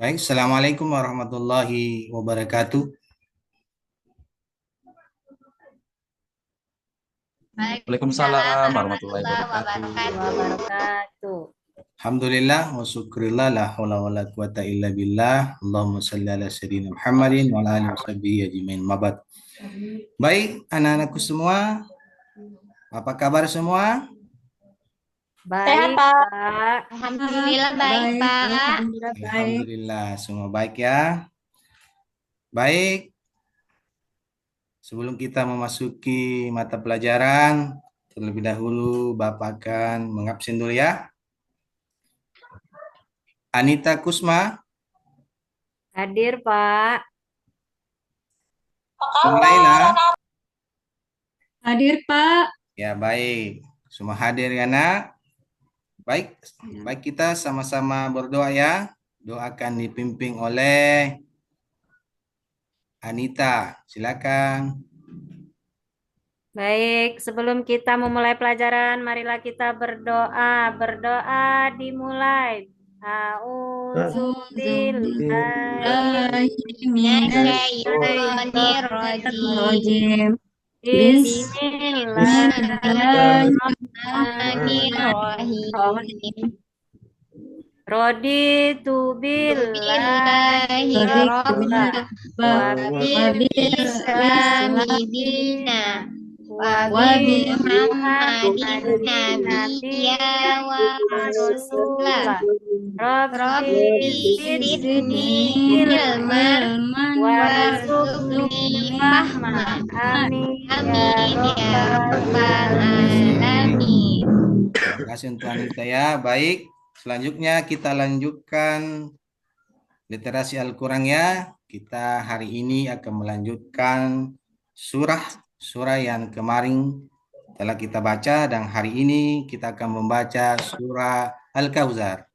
Baik, Assalamualaikum warahmatullahi wabarakatuh. Waalaikumsalam Waalaikumsalam warahmatullahi warahmatullahi wabarakatuh. wabarakatuh. Alhamdulillah wa syukurillah la haula wa la quwata illa billah. Allahumma shalli ala sayyidina Muhammadin wa ala alihi washabihi ajmain. Mabad. Baik, anak-anakku semua, apa kabar semua? Sehat, Baik, Pak. Pak. Alhamdulillah baik, Baik, Pak. Alhamdulillah baik. Alhamdulillah, semua baik ya. Baik, sebelum kita memasuki mata pelajaran, terlebih dahulu Bapak akan mengabsen dulu ya. Anita Kusma, Hadir, Pak. Sumaila, Hadir, Pak. ya baik. Semua hadir ya nak. Baik, baik kita sama-sama berdoa ya. Doakan dipimpin oleh Anita. Silakan. Baik, sebelum kita memulai pelajaran, marilah kita berdoa. Berdoa dimulai. A'udzubillahi Minasyaitonirrajim. Bismillahirrahmanirrahim. Bismillahirrahmanirrahim. Raditu billahi Billahi rabba wa Wabislami dina bi Muhammadin Muhammadin nabiyya wa rasulah. Rabbi Rabbi zidni zidni ilman ilman warzuqni fahma. Amin ya Amin ya rabbal rabbal alamin. alamin. Terima kasih untuk Anita ya. Baik, selanjutnya kita lanjutkan literasi Al-Quran ya. Kita hari ini akan melanjutkan surah yang kemarin telah kita baca dan hari ini kita akan membaca surah Al-Kautsar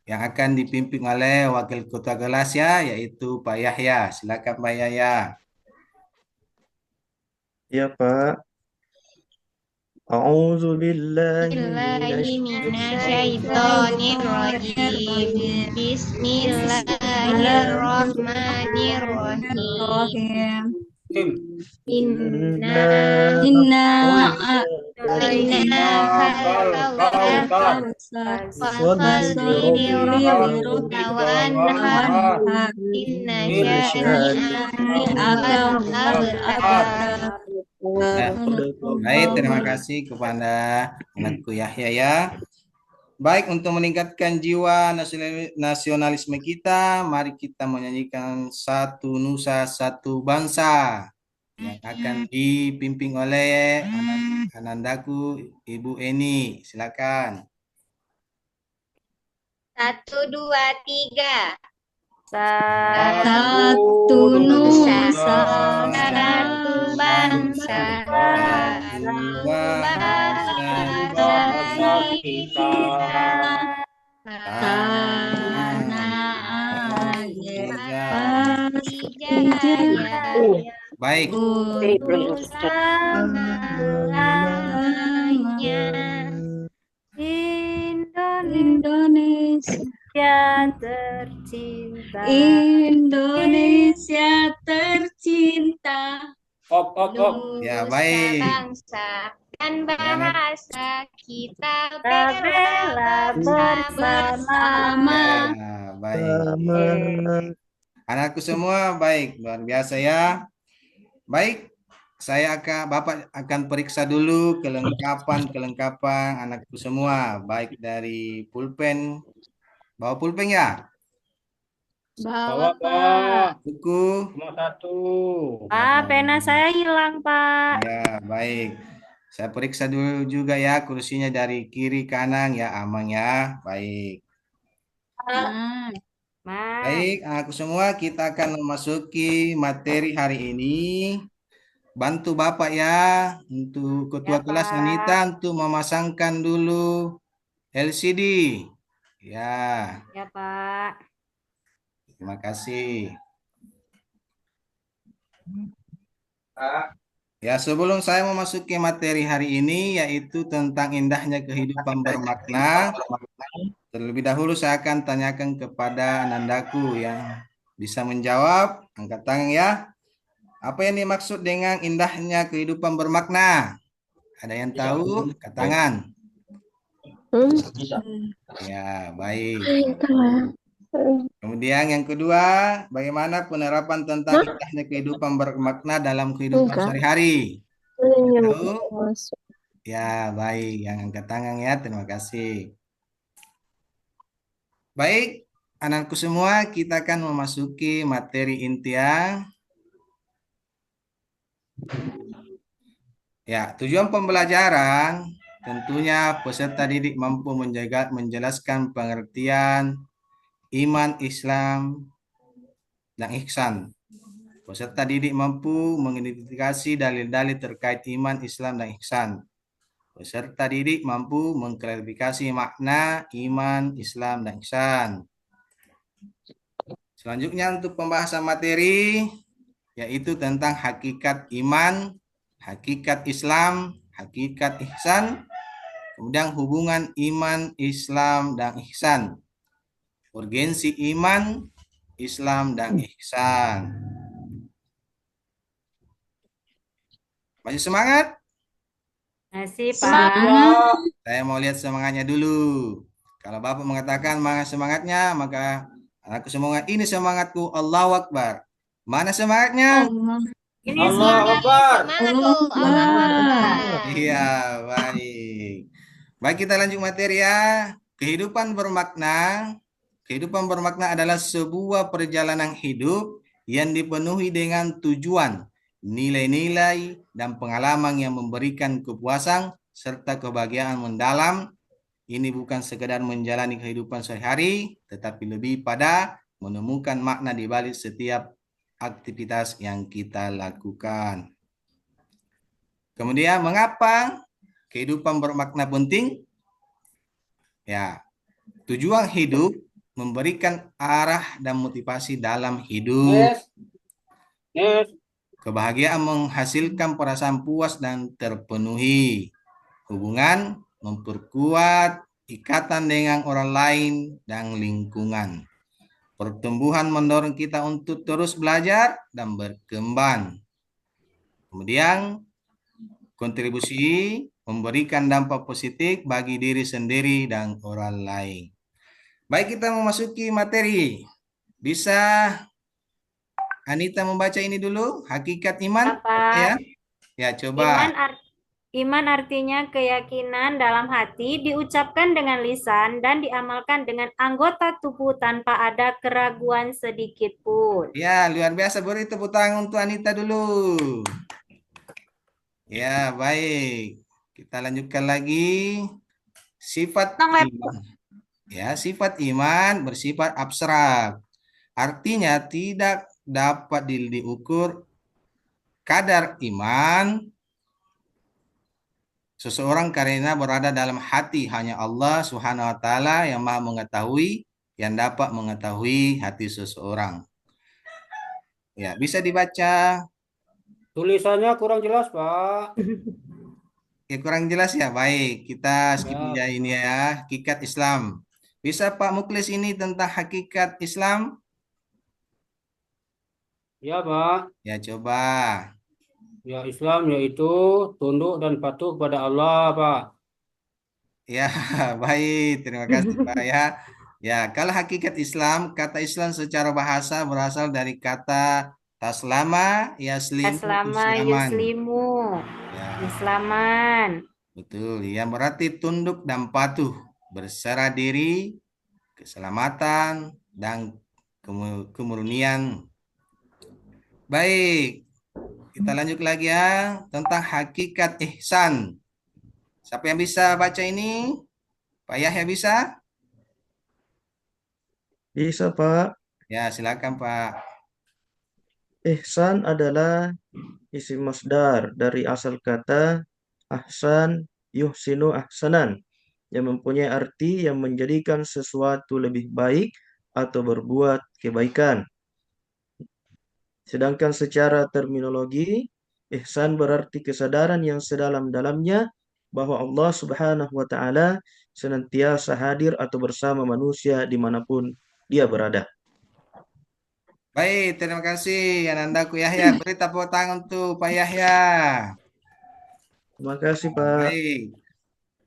yang akan dipimpin oleh wakil ketua kelas ya, yaitu Pak Yahya. Silakan Pak Yahya. Ya Pak, A'udzu billahi Billahi Bismillahirrahmanirrahim. minasyaitonirrajim. Bismillahirrahmanirrahim. Inna Inna inna fasalli li rabbika wanhar. Inna syani'aka abtar. Ya, baik, terima kasih kepada anakku Yahya ya. Baik, untuk meningkatkan jiwa nasionalisme kita, mari kita menyanyikan Satu Nusa Satu Bangsa yang akan dipimpin oleh anandaku Ibu Eni. Silakan. 1, 2, 3. Satu Nusa, Nusa, satu bangsa, satu bahasa kita. Tanah air pasti jaya. Baik, Bersamanya. Indonesia tercinta. Indonesia tercinta. ya Nusa baik. bangsa dan bahasa kita Bela bela bersama. Ya, baik. Anakku semua baik, luar biasa ya. Baik, Bapak akan periksa dulu kelengkapan anakku semua, baik dari pulpen. Bawa pulpen ya? Bawa Pak. Buku. Cuma satu. Pak, pena saya hilang, Pak. Ya, baik. Saya periksa dulu juga ya kursinya dari kiri kanan ya, aman ya. Baik. Mas. Baik, anakku semua, kita akan memasuki materi hari ini. Bantu Bapak ya, untuk ketua Ya, kelas Pak. Anita untuk memasangkan dulu LCD. Ya, Ya, Pak. terima kasih. Ya, sebelum saya memasuki materi hari ini, yaitu tentang indahnya kehidupan bermakna, Terlebih dahulu saya akan tanyakan kepada Anandaku yang bisa menjawab. Angkat tangan ya. Apa yang dimaksud dengan indahnya kehidupan bermakna? Ada yang tahu? Angkat tangan. Ya, baik. Kemudian yang kedua, bagaimana penerapan tentang indahnya kehidupan bermakna dalam kehidupan sehari-hari? Tahu? Ya, baik. Yang angkat tangan ya, terima kasih. Baik, anakku semua, kita akan memasuki materi inti ya. Ya, tujuan pembelajaran tentunya peserta didik mampu menjelaskan pengertian iman, Islam, dan ihsan. Peserta didik mampu mengidentifikasi dalil-dalil terkait iman, Islam, dan ihsan. Peserta didik mampu mengklarifikasi makna iman, Islam, dan ihsan. Selanjutnya untuk pembahasan materi yaitu tentang hakikat iman, hakikat Islam, hakikat ihsan, kemudian hubungan iman, Islam, dan ihsan. Urgensi iman, Islam, dan ihsan. Masih semangat? Masih, Pak. Semangat. Saya mau lihat semangatnya dulu. Kalau Bapak mengatakan mana semangatnya, maka aku semangat ini semangatku. Allahu Akbar. Mana semangatnya? Ini Allahu semangat. Akbar. Semangat tuh. Allahu Akbar. Iya, baik. Baik, kita lanjut materi ya. Kehidupan bermakna. Kehidupan bermakna adalah sebuah perjalanan hidup yang dipenuhi dengan tujuan, nilai-nilai, dan pengalaman yang memberikan kepuasan serta kebahagiaan mendalam. Ini bukan sekedar menjalani kehidupan sehari-hari, tetapi lebih pada menemukan makna di balik setiap aktivitas yang kita lakukan. Kemudian, mengapa kehidupan bermakna penting? Ya, tujuan hidup memberikan arah dan motivasi dalam hidup. Yes. Kebahagiaan menghasilkan perasaan puas dan terpenuhi. Hubungan memperkuat ikatan dengan orang lain dan lingkungan. Pertumbuhan mendorong kita untuk terus belajar dan berkembang. Kemudian, kontribusi memberikan dampak positif bagi diri sendiri dan orang lain. Baik, kita memasuki materi. Bisa Anita membaca ini dulu, hakikat iman? Bapak. Ya, ya coba. Iman artinya keyakinan dalam hati diucapkan dengan lisan dan diamalkan dengan anggota tubuh tanpa ada keraguan sedikit pun. Ya, luar biasa. Beri tepuk tangan untuk Anita dulu. Ya, baik. Kita lanjutkan lagi. Sifat iman. Ya, sifat iman bersifat abstrak. Artinya tidak dapat diukur kadar iman seseorang karena berada dalam hati hanya Allah Subhanahu wa taala yang Maha mengetahui, yang dapat mengetahui hati seseorang. Ya, bisa dibaca. Tulisannya kurang jelas, Pak. Ya, kurang jelas ya. Baik, kita skip Ya. aja ini ya. Hakikat Islam. Bisa Pak Muklis ini tentang hakikat Islam? Ya, Pak. Ya, coba. Ya, Islam yaitu tunduk dan patuh kepada Allah, Pak. Ya, baik. Terima kasih Pak ya. Ya, kalau hakikat Islam, kata Islam secara bahasa berasal dari kata taslama, yaslimu, Aslama islaman. yuslimu. Ya, Islaman. betul. Yang berarti tunduk dan patuh, berserah diri, keselamatan, dan kemurnian. Baik, kita lanjut lagi ya tentang hakikat ihsan. Siapa yang bisa baca ini? Pak Yahya bisa? Bisa, Pak. Ya, silakan Pak. Ihsan adalah isim masdar dari asal kata ahsan yuhsinu ahsanan yang mempunyai arti yang menjadikan sesuatu lebih baik atau berbuat kebaikan. Sedangkan secara terminologi, ihsan berarti kesadaran yang sedalam-dalamnya bahwa Allah Subhanahu wa Ta'ala senantiasa hadir atau bersama manusia dimanapun dia berada. Baik, terima kasih Anandaku Yahya. Beri tepuk tangan untuk Pak Yahya. Terima kasih, Pak. Baik.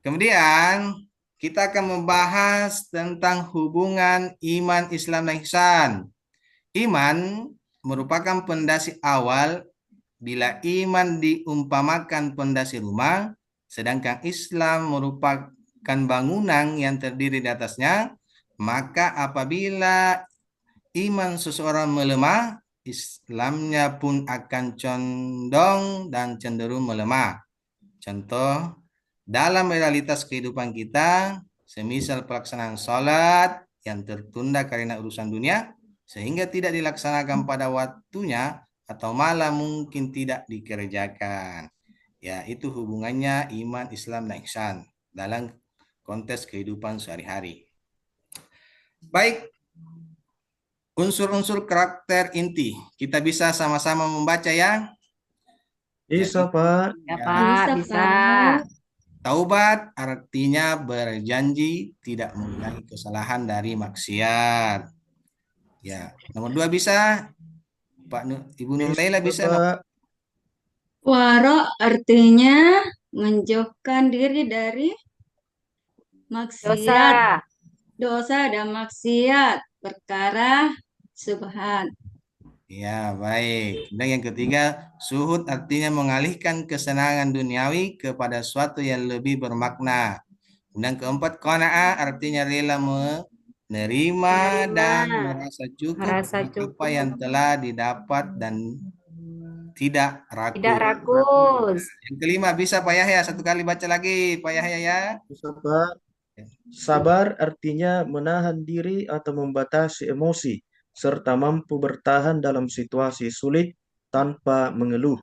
Kemudian kita akan membahas tentang hubungan iman, Islam, dan ihsan. Iman merupakan pondasi awal. Bila iman diumpamakan pondasi rumah, sedangkan Islam merupakan bangunan yang terdiri di atasnya, maka apabila iman seseorang melemah, Islamnya pun akan condong dan cenderung melemah. Contoh, dalam realitas kehidupan kita, semisal pelaksanaan sholat yang tertunda karena urusan dunia, sehingga tidak dilaksanakan pada waktunya, atau malah mungkin tidak dikerjakan. Ya, itu hubungannya iman, Islam, dan ihsan dalam konteks kehidupan sehari-hari. Baik, unsur-unsur karakter inti. Kita bisa sama-sama membaca ya. Bisa, Jadi, Pak. Ya, ya, Pak, bisa. taubat artinya berjanji tidak mengulangi kesalahan dari maksiat. Ya, nomor 2 bisa. Ibu Nur Laila bisa. Pak. Waro artinya menjauhkan diri dari maksiat, dosa dan maksiat, perkara subhat. Ya, baik. Dan yang ketiga, suhud artinya mengalihkan kesenangan duniawi kepada sesuatu yang lebih bermakna. Dan keempat, qanaah artinya rela menerima dan merasa cukup Merasa dengan apa cukup. yang telah didapat dan tidak ragu. Tidak rakus. Yang kelima, bisa Pak Yahya, satu kali baca lagi Pak Yahya ya. Bisa, Pak. Sabar artinya menahan diri atau membatasi emosi, serta mampu bertahan dalam situasi sulit tanpa mengeluh.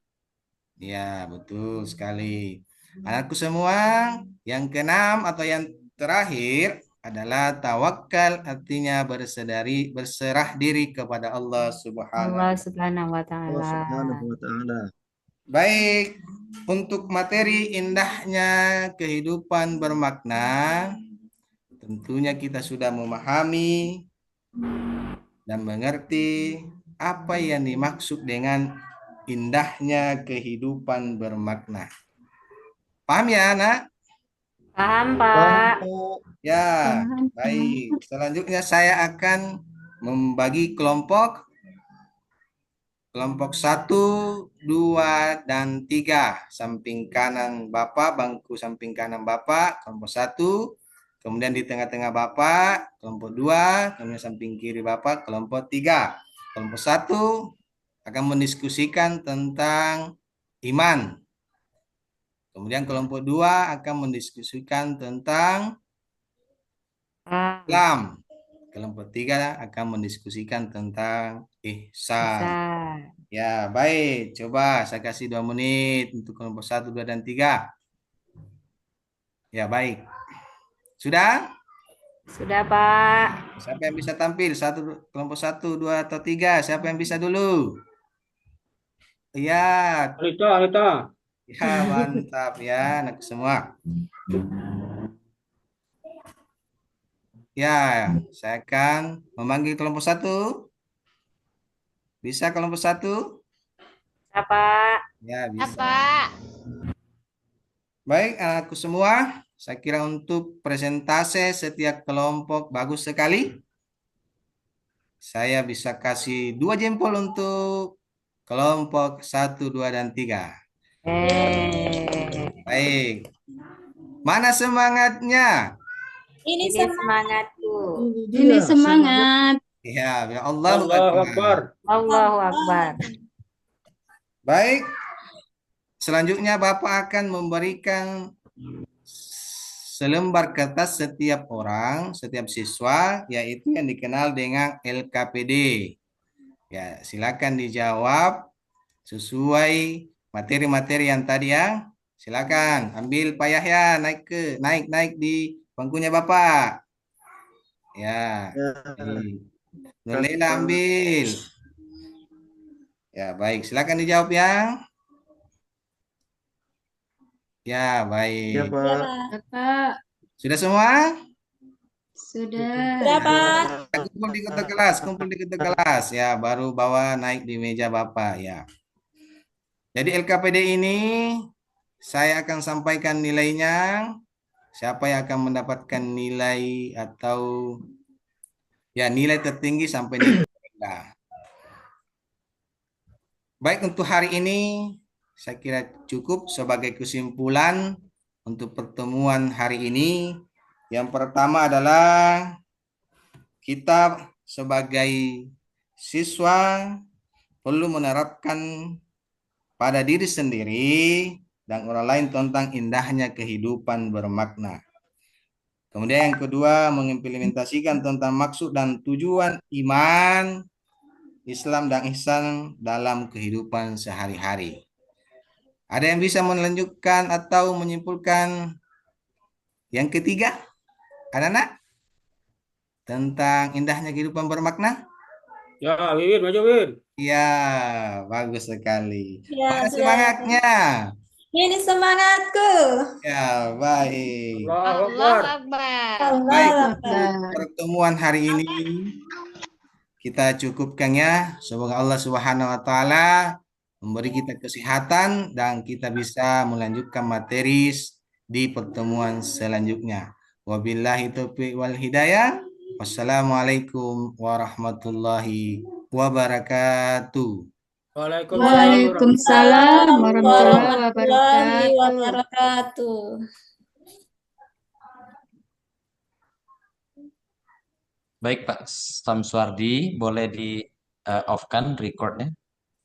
Ya, betul sekali. Anakku semua, yang keenam atau yang terakhir adalah tawakal, artinya berserah diri kepada Allah Allah Subhanahu. Subhanahu wa Allah Ta'ala. Subhanahu wa Ta'ala. Baik, untuk materi indahnya kehidupan bermakna, tentunya kita sudah memahami dan mengerti apa yang dimaksud dengan indahnya kehidupan bermakna. Paham ya, anak? Paham, Paham, Pak? Pak. Ya, baik. Selanjutnya saya akan membagi kelompok 1, 2, dan 3. Samping kanan Bapak, bangku samping kanan Bapak, kelompok 1. Kemudian di tengah-tengah Bapak, kelompok 2. Kemudian samping kiri Bapak, kelompok 3. Kelompok 1 akan mendiskusikan tentang iman. Kemudian kelompok 2 akan mendiskusikan tentang Islam. Kelompok 3 akan mendiskusikan tentang ihsan. Bisa. Ya, baik. Coba saya kasih 2 menit untuk kelompok 1, 2, dan 3. Ya, baik. Sudah? Sudah, Pak. Siapa yang bisa tampil? Kelompok 1, 2, atau 3? Siapa yang bisa dulu? Ya, Anita. ya, mantap ya, anak semua. Ya, saya akan memanggil kelompok 1. Bisa kelompok 1? Bisa, Pak. Ya, bisa. Apa? Baik, anakku semua, saya kira untuk presentase setiap kelompok bagus sekali. Saya bisa kasih 2 jempol untuk kelompok 1, 2, dan 3. Baik. Mana semangatnya? Ini Ini semangatku. Ini semangat. Ya, ya Allahu Allahu Akbar. Akbar. Allahu Akbar. Baik. Selanjutnya Bapak akan memberikan selembar kertas setiap orang, setiap siswa, yaitu yang dikenal dengan LKPD. Ya, silakan dijawab sesuai materi-materi yang tadi ya. Silakan ambil Pak Yahya, naik di bangkunya Bapak. Ya. Ya. Nur Laila ambil. Ya, baik. Silakan dijawab ya. Ya, Ya, baik. Pak. Ya, Pak. Kakak. Sudah semua? Sudah. Berapa? Ya, kumpul di kota kelas, kumpul di kota kelas. Ya, baru bawa naik di meja Bapak ya. Jadi LKPD ini saya akan sampaikan nilainya. Siapa yang akan mendapatkan nilai atau ya nilai tertinggi sampai nilai terendah. Baik untuk hari ini saya kira cukup sebagai kesimpulan untuk pertemuan hari ini. Yang pertama adalah kita sebagai siswa perlu menerapkan pada diri sendiri dan orang lain tentang indahnya kehidupan bermakna. Kemudian yang kedua, mengimplementasikan tentang maksud dan tujuan iman, Islam dan ihsan dalam kehidupan sehari-hari. Ada yang bisa melanjutkan atau menyimpulkan yang ketiga? Anak-anak? Tentang indahnya kehidupan bermakna? Ya, Wiwin, maju Win. Ya, bagus sekali. Ya, Mana sudah. semangatnya? Ini semangatku. Ya, baik. Allahu Akbar. Baik, Allah. untuk pertemuan hari ini kita cukupkan ya. Semoga Allah Subhanahu wa taala memberi kita kesehatan dan kita bisa melanjutkan materi di pertemuan selanjutnya. Wabillahi taufiq wal hidayah. Wassalamualaikum warahmatullahi wabarakatuh. Waalaikumsalam warahmatullahi wabarakatuh. Baik Pak Samsuardi, boleh di off-kan recordnya?